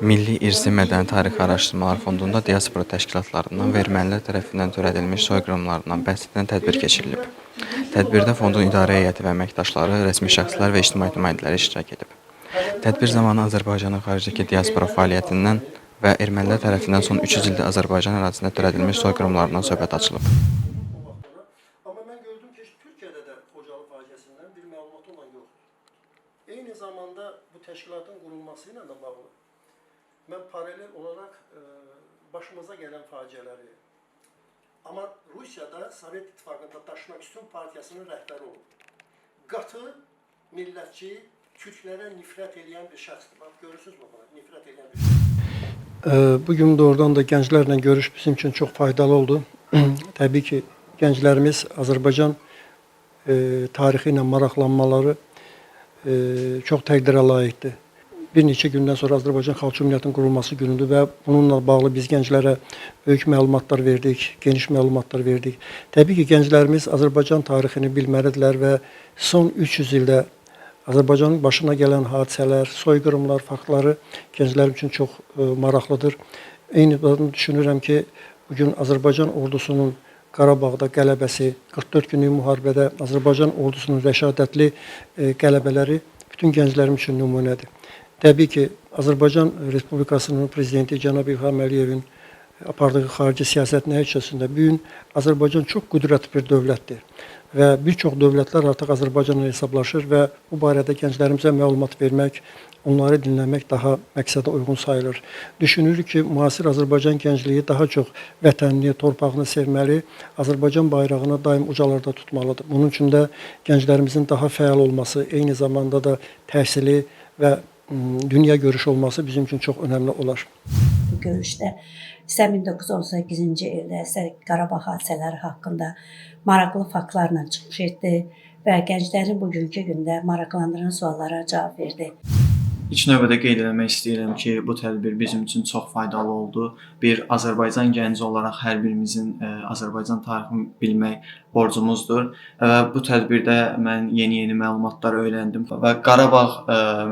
Milli İrsi Mədəni Tarixi Araşdırmalar Fondunda diaspora təşkilatlarından və ermənilər tərəfindən törədilmiş soyqırımlarından bəhs edən tədbir keçirilib. Tədbirdə fondun idarə heyəti və əməkdaşları, rəsmi şəxslər və ictimai nümayəndələri iştirak edib. Tədbir zamanı Azərbaycanın xaricdəki diaspora fəaliyyətindən və ermənilər tərəfindən son 300 ildə Azərbaycan ərazisində törədilmiş soyqırımlarından söhbət açılıb. Amma mən gördüm ki, Türkiyədə də Xocalı faciəsindən bir məlumat olan yoxdur. Eyni zamanda bu təşkilatın qurulması ilə də bağlı mən paralel olaraq başımıza gələn faciələri, amma Rusiyada Sovet İttifaqında Daşnak Üstün Partiyasının rəhbəri olub. Qatı, millətçi, Türklərə nifrət edən bir şəxsdir. Bax, görürsünüz mü buna? Nifrət edən bir şəxsdir. Bugün doğrudan da gənclərlə görüş bizim üçün çox faydalı oldu. Təbii ki, gənclərimiz Azərbaycan tarixi ilə maraqlanmaları çox təqdirə layiqdir. Bir neçə gündən sonra Azərbaycan Xalq Cümhuriyyətinin qurulması günüdür və bununla bağlı biz gənclərə böyük məlumatlar verdik, geniş məlumatlar verdik. Təbii ki, gənclərimiz Azərbaycan tarixini bilməlidirlər və son 300 ildə Azərbaycanın başına gələn hadisələr, soyqırımlar, faktları gənclər üçün çox maraqlıdır. Eyni zamanda düşünürəm ki, bugün Azərbaycan ordusunun Qarabağda qələbəsi, 44 günlük müharibədə Azərbaycan ordusunun rəşadətli qələbələri bütün gənclərim üçün nümunədir. Təbii ki, Azərbaycan Respublikasının prezidenti cənab İlham Əliyevin apardığı xarici siyasət nəticəsində bu gün Azərbaycan çox qüdrətli bir dövlətdir və bir çox dövlətlər artıq Azərbaycanla hesablaşır və bu barədə gənclərimizə məlumat vermək, onları dinləmək daha məqsədə uyğun sayılır. Düşünürük ki, müasir Azərbaycan gəncliyi daha çox vətənini, torpağını sevməli, Azərbaycan bayrağını daim ucalarda tutmalıdır. Bunun üçün də gənclərimizin daha fəal olması, eyni zamanda da təhsili və dünya görüşü olması bizim üçün çox önəmli olar. Bu görüşdə isə 1918-ci ildə Qarabağ hadisələri haqqında maraqlı faktlarla çıxış etdi və gənclərin bugünkü gündə maraqlandıran suallara cavab verdi. İlk növbədə qeyd etmək istəyirəm ki, bu tədbir bizim üçün çox faydalı oldu. Bir Azərbaycan gənci olaraq hər birimizin Azərbaycan tarixini bilmək borcumuzdur və bu tədbirdə mən yeni məlumatlar öyrəndim və Qarabağ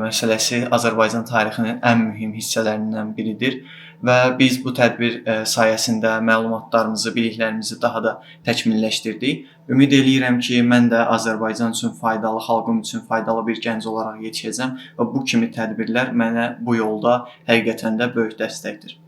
məsələsi Azərbaycan tarixinin ən mühüm hissələrindən biridir və biz bu tədbir sayəsində məlumatlarımızı, biliklərimizi daha da təkmilləşdirdik. Ümid eləyirəm ki, mən də Azərbaycan üçün faydalı, xalqım üçün faydalı bir gənc olaraq yetişəcəm və bu kimi tədbirlər mənə bu yolda həqiqətən də böyük dəstəkdir.